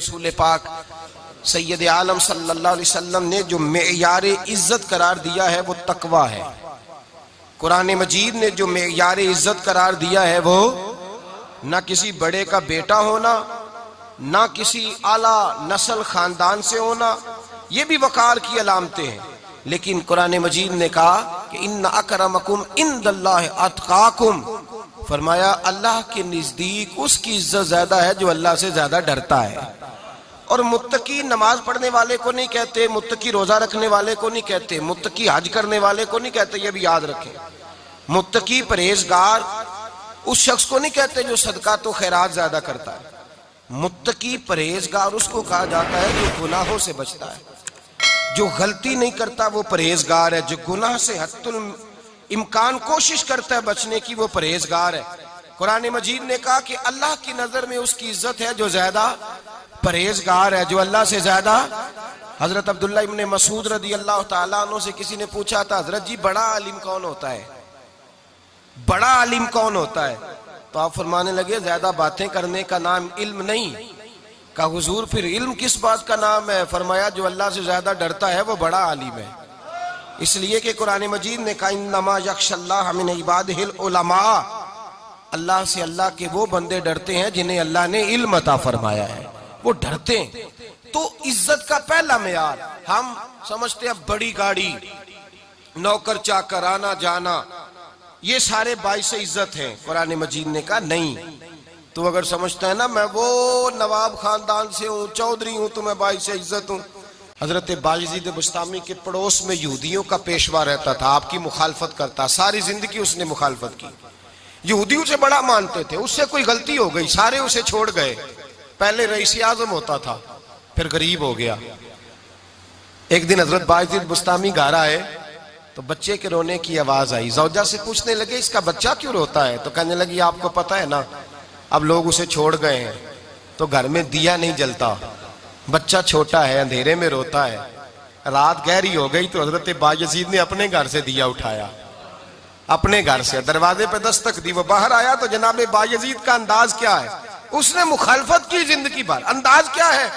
रसूल पाक सैयद आलम सल्लल्लाहु अलैहि वसल्लम ने जो मेयार इज्जत करार दिया है वो तकवा है। कुरान मजीद ने जो मेयार इज्जत करार दिया है वो ना किसी बड़े का बेटा होना, ना किसी आला नस्ल खानदान से होना, ये भी वकार की अलामतें हैं। लेकिन कुरान मजीद ने कहा कि इन्ना अकरमकुम इंदल्लाहि अतकाकुम, फरमाया अल्लाह के नजदीक उसकी इज्जत ज्यादा है जो अल्लाह से ज्यादा डरता है। और मुत्तकी नमाज पढ़ने वाले को नहीं कहते, मुत्तकी रोजा रखने वाले को नहीं कहते, मुत्तकी हज करने वाले को नहीं कहते, ये भी याद रखें। मुत्तकी परहेजगार उस शख्स को नहीं कहते जो सदका तो खैरात ज्यादा करता है। मुत्तकी परहेजगार उसको कहा जाता है जो गुनाहों से बचता है, जो गलती नहीं करता वो परहेजगार है, जो गुनाह से हत्तुल इम्कान कोशिश करता है बचने की वो परहेजगार है। कुरान मजीद ने कहा कि अल्लाह की नजर में उसकी इज्जत है जो ज्यादा परहेजगार है, जो अल्लाह से ज्यादा। हजरत अब्दुल्ला इब्ने मसूद रदी अल्लाह ताला अन्हु से किसी ने पूछा था, हजरत जी बड़ा आलिम कौन होता है, बड़ा आलिम कौन होता है? तो आप फरमाने लगे ज्यादा बातें करने का नाम इल्म नहीं। कहा हुजूर फिर इल्म किस बात का नाम है? फरमाया जो अल्लाह से ज्यादा डरता है वो बड़ा आलिम है। इसलिए कि कुरान मजीद ने कहा इन्नमा यख्शल्लाह मिन इबादिहिल उलमा, अल्लाह से अल्लाह के वो बंदे डरते हैं जिन्हें अल्लाह ने इल्म अता फरमाया है, वो डरते हैं। तो इज्जत का पहला मेयार हम समझते हैं बड़ी गाड़ी, नौकर चाकर, आना जाना, ये सारे बाइस इज्जत हैं। कुरान मजीद ने कहा नहीं, तू अगर समझता है ना मैं वो नवाब खानदान से हूँ, चौधरी हूँ, तो मैं बाइस इज्जत हूँ। हजरत बायजीद बुस्तामी के पड़ोस में यहूदियों का पेशवा रहता था, आपकी मुखालफत करता, सारी जिंदगी उसने मुखालफत की। यहूदी उसे बड़ा मानते थे, उससे कोई गलती हो गई सारे उसे छोड़ गए। पहले रईस आजम होता था, फिर गरीब हो गया। एक दिन हजरत बायजीद बुस्तामी घर आए तो बच्चे के रोने की आवाज आई। जौजा से पूछने लगे इसका बच्चा क्यों रोता है? तो कहने लगी आपको पता है ना अब लोग उसे छोड़ गए हैं तो घर में दिया नहीं जलता, बच्चा छोटा है, अंधेरे में रोता है। रात गहरी हो गई तो हजरत बायजीद ने अपने घर से दिया उठाया, अपने घर से दरवाजे पे दस्तक दी, वो बाहर आया तो जनाब बायजीद का अंदाज क्या है, उसने मुखालफत की जिंदगी भर। अंदाज क्या है,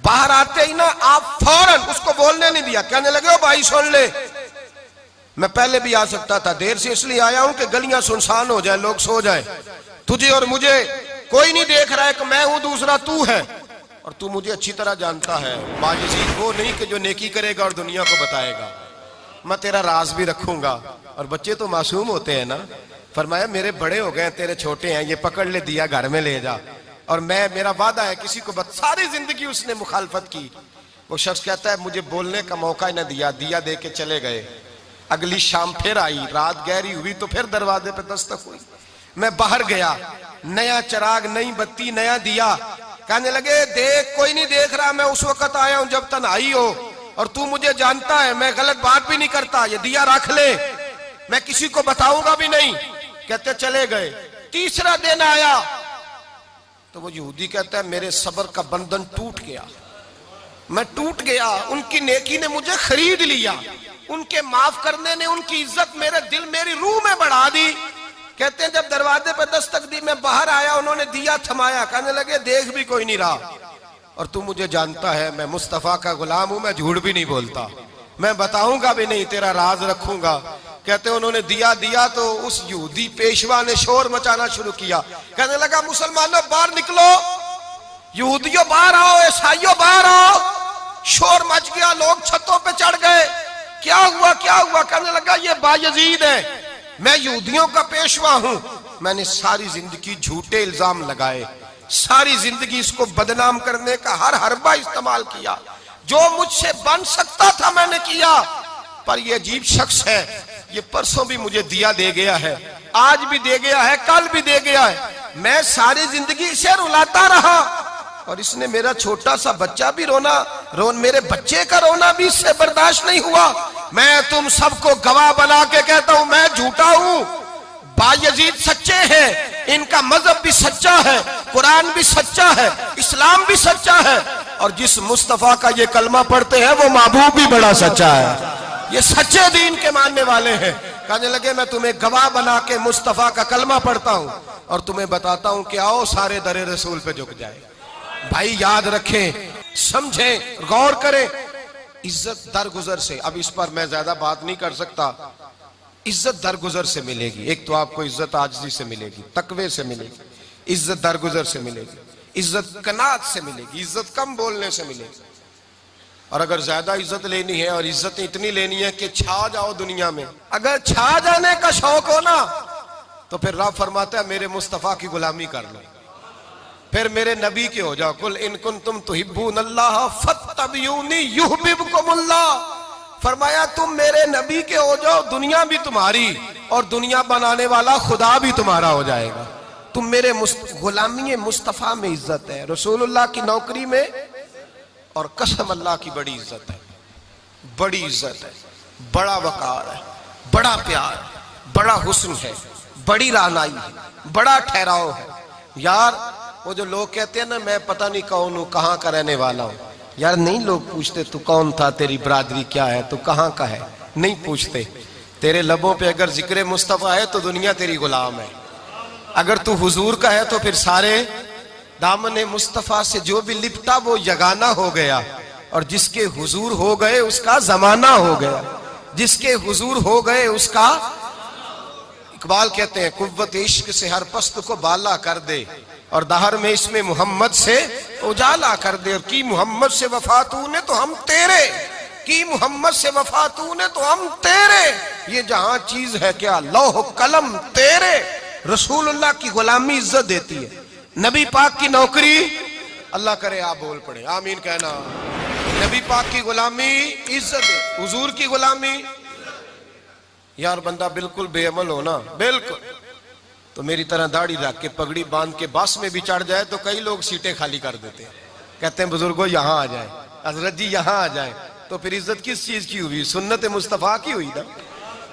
बाहर आते ही ना आप फौरन उसको बोलने नहीं दिया, कहने लगे ओ भाई सुन ले, मैं पहले भी आ सकता था, देर से इसलिए आया हूं कि गलियां सुनसान हो जाए, लोग सो जाए, तुझे और मुझे कोई नहीं देख रहा है कि मैं हूं दूसरा तू है, और तू मुझे अच्छी तरह जानता है। बायजीद वो नहीं कि जो नेकी करेगा और दुनिया को बताएगा, मैं तेरा राज भी रखूंगा। और बच्चे तो मासूम होते हैं ना, फरमाया मेरे बड़े हो गए तेरे छोटे हैं, ये पकड़ ले दिया घर में ले जा, और मैं मेरा वादा है किसी को सारी जिंदगी उसने मुखालफत की। वो शख्स कहता है मुझे बोलने का मौका ही न दिया, दिया दे के चले गए। अगली शाम फिर आई, रात गहरी हुई तो फिर दरवाजे पे दस्तक हुई। मैं बाहर गया, नया चिराग, नई बत्ती, नया दिया। कहने लगे देख कोई नहीं देख रहा, मैं उस वक्त आया हूं जब तन्हाई हो, और तू मुझे जानता है मैं गलत बात भी नहीं करता, ये दिया रख ले, मैं किसी को बताऊंगा भी नहीं। कहते चले गए। तीसरा दिन आया तो वो यहूदी कहता है मेरे सब्र का बंधन टूट गया, मैं टूट गया, उनकी नेकी ने मुझे खरीद लिया, उनके माफ करने ने उनकी इज्जत मेरे दिल मेरी रूह में बढ़ा दी। कहते हैं जब दरवाजे पे दस्तक दी, मैं बाहर आया, उन्होंने दिया थमाया, कहने लगे देख भी कोई नहीं रहा, और तू मुझे जानता है मैं मुस्तफा का गुलाम हूं, मैं झूठ भी नहीं बोलता, मैं बताऊंगा भी नहीं, तेरा राज रखूंगा। कहते उन्होंने दिया तो उस यहूदी पेशवा ने शोर मचाना शुरू किया, कहने लगा मुसलमानों बाहर निकलो, यहूदियों बाहर आओ, ईसाइयों बाहर आओ। शोर मच गया, लोग छतों पे चढ़ गए, क्या हुआ क्या हुआ? कहने लगा ये बायजीद है, मैं यहूदियों का पेशवा हूं, मैंने सारी जिंदगी झूठे इल्जाम लगाए, सारी जिंदगी इसको बदनाम करने का हर हरबा इस्तेमाल किया, जो मुझसे बन सकता था मैंने किया, पर ये अजीब शख्स है, ये परसों भी मुझे दिया दे गया है, आज भी दे गया है, कल भी दे गया है, मैं सारी जिंदगी इसे रुलाता रहा, और इसने मेरा छोटा सा बच्चा भी मेरे बच्चे का रोना भी इससे बर्दाश्त नहीं हुआ। मैं तुम सबको गवाह बना के कहता हूं मैं झूठा हूं, बायजीद सच्चे हैं, इनका मजहब भी सच्चा है, कुरान भी सच्चा है, इस्लाम भी सच्चा है, और जिस मुस्तफा का ये कलमा पढ़ते हैं वो महबूब भी बड़ा सच्चा है, ये सच्चे दीन के मानने वाले हैं। कहने लगे मैं तुम्हें गवाह बना के मुस्तफा का कलमा पढ़ता हूं और तुम्हें बताता हूं कि आओ सारे दरे रसूल पे झुक जाए, भाई याद रखें, समझें, गौर करें। इज्जत दरगुजर से, अब इस पर मैं ज्यादा बात नहीं कर सकता। इज्जत दरगुजर से मिलेगी। एक तो आपको इज्जत आजिज़ी से मिलेगी, तकवे से मिलेगी, इज्जत दरगुजर से मिलेगी, इज्जत कनात से मिलेगी, इज्जत कम बोलने से मिलेगी। और अगर ज्यादा इज्जत लेनी है और इज्जत इतनी लेनी है कि छा जाओ दुनिया में, अगर छा जाने का शौक हो ना, तो फिर रब फरमाता है मेरे मुस्तफा की गुलामी कर लो, फिर मेरे नबी के हो जाओ। कुल इन कुंतुम तुहिब्बूनल्लाह फत्तबिऊनी युहब्बिबकुमुल्लाह। फरमाया तुम मेरे नबी के हो जाओ, दुनिया भी तुम्हारी और दुनिया बनाने वाला खुदा भी तुम्हारा हो जाएगा। तुम मेरे गुलामी मुस्तफा में इज्जत है, रसूलुल्लाह की नौकरी में, और कसम अल्लाह की बड़ी इज्जत है, बड़ी इज्जत है, बड़ा वकार है, बड़ा प्यार है, बड़ा हुस्न है, बड़ी रानाई है, बड़ा ठहराव है। यार वो जो लोग कहते हैं ना मैं पता नहीं कौन हूं, कहां का रहने वाला हूं, यार नहीं लोग पूछते तू कौन था, तेरी बरादरी क्या है, तू कहां का है, नहीं पूछते। तेरे लबों पे अगर जिक्र मुस्तफा है तो दुनिया तेरी गुलाम है। अगर तू हुजूर का है तो फिर सारे दामन मुस्तफा से जो भी लिपटा वो यगाना हो गया, और जिसके हुजूर हो गए उसका जमाना हो गया, जिसके हुजूर हो गए उसका। इकबाल कहते हैं कुव्वत इश्क से हर पस्त को बाला कर दे, और दहर में इसमें मोहम्मद से उजाला कर दे। और की मोहम्मद से वफा तूने तो हम तेरे, की मोहम्मद से वफा तूने तो हम तेरे, ये जहां चीज है क्या लौह कलम तेरे। रसूलुल्लाह की गुलामी इज्जत देती है, नबी पाक की नौकरी, अल्लाह करे आप बोल पड़े आमीन कहना। नबी पाक की गुलामी इज्जत है, हुजूर की गुलामी। यार बंदा बिल्कुल बेअमल हो ना, बिल्कुल, तो मेरी तरह दाढ़ी रख के पगड़ी बांध के बस में भी चढ़ जाए तो कई लोग सीटें खाली कर देते हैं, कहते हैं बुजुर्गों यहाँ आ जाए, हजरत जी यहाँ आ जाए। तो फिर इज्जत किस चीज की हुई? सुन्नत मुस्तफा की हुई ना,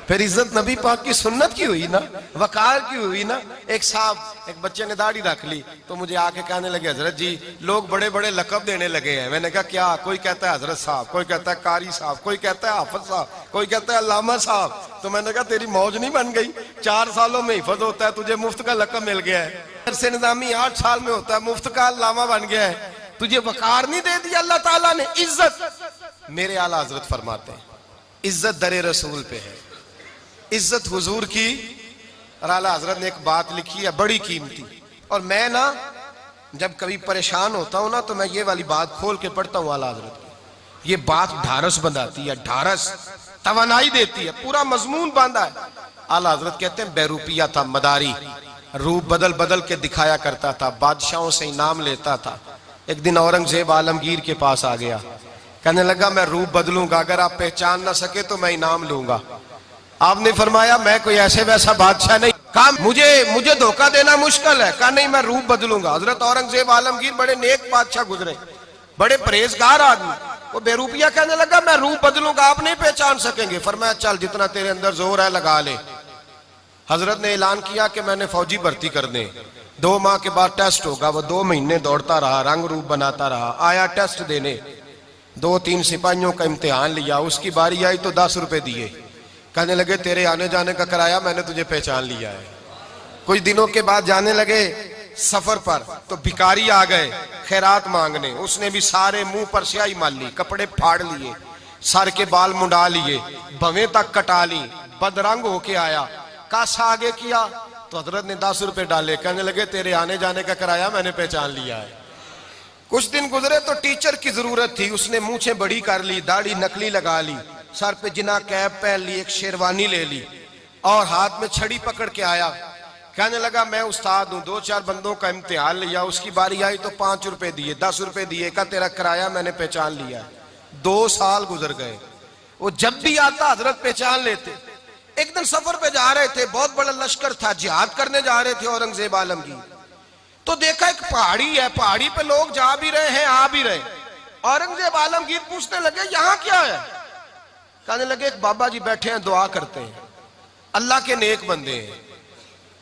फिर इज्जत नबी पाक की सुन्नत की हुई ना, वकार की हुई ना। एक साहब, एक बच्चे ने दाढ़ी रख ली तो मुझे आके कहने लगे हजरत जी लोग बड़े बड़े लकब देने लगे हैं। मैंने कहा क्या? कोई कहता है हजरत साहब, कोई कहता है कारी साहब, कोई कहता है हाफिज साहब, कोई कहता है अल्लामा साहब। तो मैंने कहा तेरी मौज नहीं बन गई, 4 सालों में हिफज होता है, तुझे मुफ्त का लकब मिल गया है। से निजामी 8 साल में होता है, मुफ्त का अल्लामा बन गया है, तुझे वकार नहीं दे दिया अल्लाह ताला ने, इज्जत। मेरे आला हजरत फरमाते हैं इज्जत दरे रसूल पे है, इज्जत हुजूर की। और आला हजरत ने एक बात लिखी है बड़ी कीमती, और मैं ना जब कभी परेशान होता हूं ना तो मैं ये वाली बात खोल के पढ़ता हूं आला हजरत की। ये बात ढारस बंधाती है, ढारस तवानाई देती है, पूरा मजमून बांधा है। आला हजरत कहते हैं बेरूपिया था मदारी, रूप बदल बदल के दिखाया करता था, बादशाहों से इनाम लेता था। एक दिन औरंगजेब आलमगीर के पास आ गया, कहने लगा मैं रूप बदलूंगा, अगर आप पहचान ना सके तो मैं इनाम लूंगा। आपने फरमाया मैं कोई ऐसे वैसा बादशाह नहीं, कहा मुझे धोखा देना मुश्किल है, कहा नहीं मैं रूप बदलूंगा। हजरत औरंगजेब आलमगीर बड़े नेक बादशाह गुजरे, बड़े परहेजगार आदमी, वो बेरूपिया कहने लगा मैं रूप बदलूंगा, आप नहीं पहचान सकेंगे। फरमाया चल जितना तेरे अंदर जोर है लगा ले। हजरत ने ऐलान किया कि मैंने फौजी भर्ती कर दे, 2 माह के बाद टेस्ट होगा। वो 2 महीने दौड़ता रहा, रंग रूप बनाता रहा, आया टेस्ट देने, 2-3 सिपाहियों का इम्तिहान लिया, उसकी बारी आई तो 10 रुपए दिए, कहने लगे तेरे आने जाने का किराया मैंने तुझे पहचान लिया है। कुछ दिनों के बाद जाने लगे सफर पर तो भिखारी आ गए खैरात मांगने, उसने भी सारे मुंह पर स्याही मार ली, कपड़े फाड़ लिए, सर के बाल मुंडा लिए, भवें तक कटा ली, बदरंग होके आया। कासा आगे किया तो हजरत ने 10 रुपए डाले, कहने लगे तेरे आने जाने का किराया मैंने पहचान लिया है। कुछ दिन गुजरे तो टीचर की जरूरत थी, उसने मूछें बड़ी कर ली, दाढ़ी नकली लगा ली, सर पे जिना कैप पहन ली, एक शेरवानी ले ली और हाथ में छड़ी पकड़ के आया। कहने लगा मैं उस्ताद हूं, 2-4 बंदों का इम्तिहान लिया, उसकी बारी आई तो 5 रुपए दिए, 10 रुपए दिए, का तेरा किराया मैंने पहचान लिया। 2 साल गुजर गए, वो जब भी आता हजरत पहचान लेते। एक दिन सफर पे जा रहे थे, बहुत बड़ा लश्कर था, जिहाद करने जा रहे थे औरंगजेब आलमगीर। तो देखा एक पहाड़ी है, पहाड़ी पे लोग जा भी रहे हैं आ भी रहे। औरंगजेब आलमगीर पूछने लगे यहाँ क्या है? कहने लगे एक बाबा जी बैठे हैं दुआ करते हैं, अल्लाह के नेक बंदे हैं।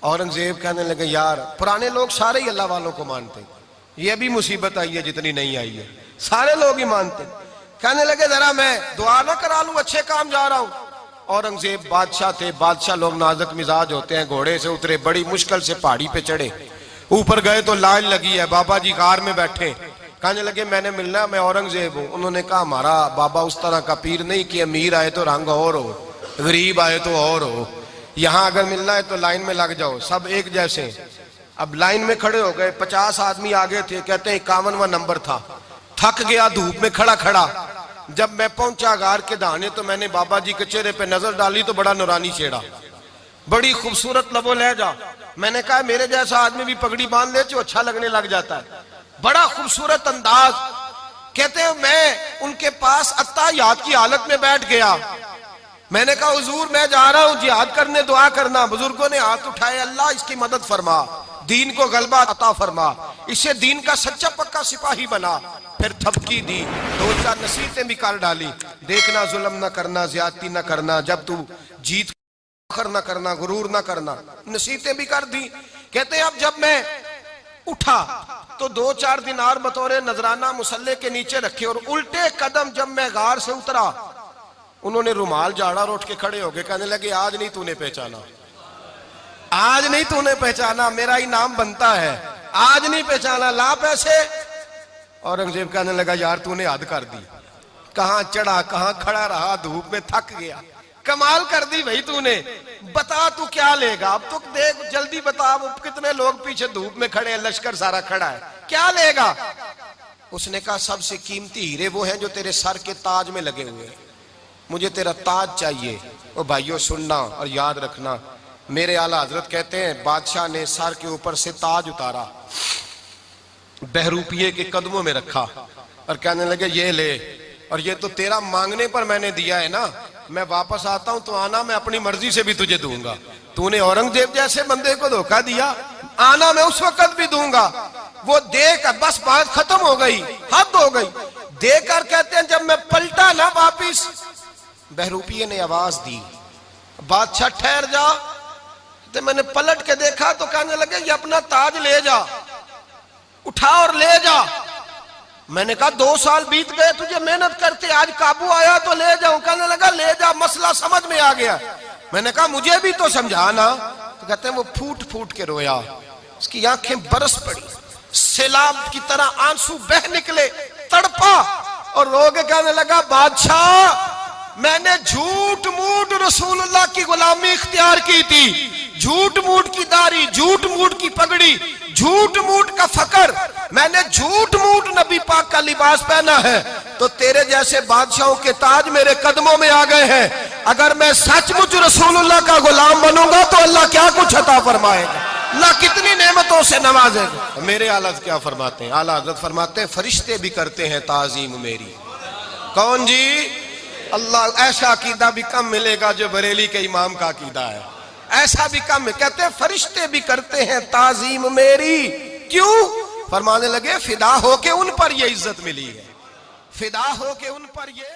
औरंगजेब कहने लगे यार पुराने लोग सारे ही अल्लाह वालों को मानते, ये भी मुसीबत आई है जितनी नहीं आई है, सारे लोग ही मानते। कहने लगे जरा मैं दुआ ना करा लूं, अच्छे काम जा रहा हूं। औरंगजेब बादशाह थे, बादशाह लोग नाजुक मिजाज होते हैं, घोड़े से उतरे, बड़ी मुश्किल से पहाड़ी पे चढ़े, ऊपर गए तो लाइन लगी है, बाबा जी कार में बैठे, कहने लगे मैंने मिलना, मैं औरंगजेब हूं। उन्होंने कहा हमारा बाबा उस तरह का पीर नहीं कि अमीर आए तो रंग और हो, गरीब आए तो और हो। यहां अगर मिलना है तो लाइन में लग जाओ, सब एक जैसे। अब लाइन में खड़े हो गए, 50 आदमी आगे थे, कहते हैं 51वां नंबर था। थक गया धूप में खड़ा खड़ा। जब मैं पहुंचा गार के दाने तो मैंने बाबा जी के चेहरे पे नजर डाली तो बड़ा नूरानी चेहरा, बड़ी खूबसूरत लबो लहजा। मैंने कहा मेरे जैसा आदमी भी पगड़ी बांध ले तो अच्छा लगने लग जाता है, बड़ा खूबसूरत अंदाज। कहते हैं मैं उनके पास अत्ताहियात की हालत में बैठ गया। मैंने कहा हुजूर मैं जा रहा हूं जिहाद करने, दुआ करना। बुजुर्गों ने हाथ उठाए, अल्लाह इसकी मदद फरमा, दीन को गलबा अता फरमा, इसे दीन का सच्चा पक्का सिपाही बना। फिर थपकी दी, 2-4 नसीहतें भी कर डाली, देखना जुल्म ना करना, ज्यादती ना करना, जब तू जीत ना करना, गुरूर ना करना, नसीहतें भी कर दी। कहते हैं अब जब मैं उठा तो 2-4 दिनार बतौर नजराना मुसल्ले के नीचे रखे, और उल्टे कदम जब मैं गार से उतरा उन्होंने रुमाल झाड़ा और उठ के खड़े हो गए। कहने लगे आज नहीं तूने पहचाना, आज नहीं तूने पहचाना, मेरा इनाम बनता है, आज नहीं पहचाना, ला पैसे। औरंगजेब कहने लगा यार तूने हद कर दी, कहां चढ़ा कहां खड़ा रहा, धूप में थक गया, कमाल कर दी भाई तूने। बता तू क्या लेगा, अब तो देख जल्दी बता, वो कितने लोग पीछे धूप में खड़े हैं, लश्कर सारा खड़ा है, क्या लेगा। उसने कहा सबसे कीमती हीरे वो हैं जो तेरे सर के ताज में लगे हुए हैं, मुझे तेरा ताज चाहिए। ओ भाइयों सुनना और याद रखना, मेरे आला हजरत कहते हैं बादशाह ने सर के ऊपर से ताज उतारा, बहरूपिये के कदमों में रखा और कहने लगे ये ले, और ये तो तेरा मांगने पर मैंने दिया है ना, मैं वापस आता हूं तो आना, मैं अपनी मर्जी से भी तुझे दूंगा। तूने औरंगजेब जैसे बंदे को धोखा दिया, आना मैं उस वक्त भी दूंगा। वो देकर बस बात खत्म हो गई, हद हो गई। देकर कहते हैं जब मैं पलटा ना वापिस, बहरूपिये ने आवाज दी बादशाह ठहर जा। तो मैंने पलट के देखा तो कहने लगे ये अपना ताज ले जा, उठा और ले जा। मैंने कहा 2 साल बीत गए तुझे मेहनत करते, आज काबू आया तो ले जाऊं। कहने लगा ले जा, मसला समझ में आ गया। मैंने कहा मुझे भी तो समझाना। तो कहते हैं वो फूट फूट के रोया, उसकी आंखें बरस पड़ी, सैलाब की तरह आंसू बह निकले, तड़पा और रो के कहने लगा बादशाह मैंने झूठ मूठ रसूलुल्लाह की गुलामी इख्तियार की थी, झूठ मूठ की दाढ़ी, झूठ मूठ की पगड़ी, झूठ मूठ का फकर, मैंने झूठ मूठ नबी पाक का लिबास पहना है, तो तेरे जैसे बादशाहों के ताज मेरे कदमों में आ गए हैं। अगर मैं सचमुच रसूलुल्लाह का गुलाम बनूंगा तो अल्लाह क्या कुछ अता फरमाएगा, अल्लाह कितनी नेमतों से नवाजेगा। मेरे आला क्या फरमाते हैं, आला हज़रत फरमाते हैं फरिश्ते भी करते हैं ताजीम मेरी। कौन जी? अल्लाह। ऐसा अकीदा भी कम मिलेगा जो बरेली के इमाम का अकीदा है, ऐसा भी कम। कहते हैं फरिश्ते भी करते हैं ताजीम मेरी। क्यों? फरमाने लगे फिदा होके उन पर ये इज्जत मिली है, फिदा होके उन पर ये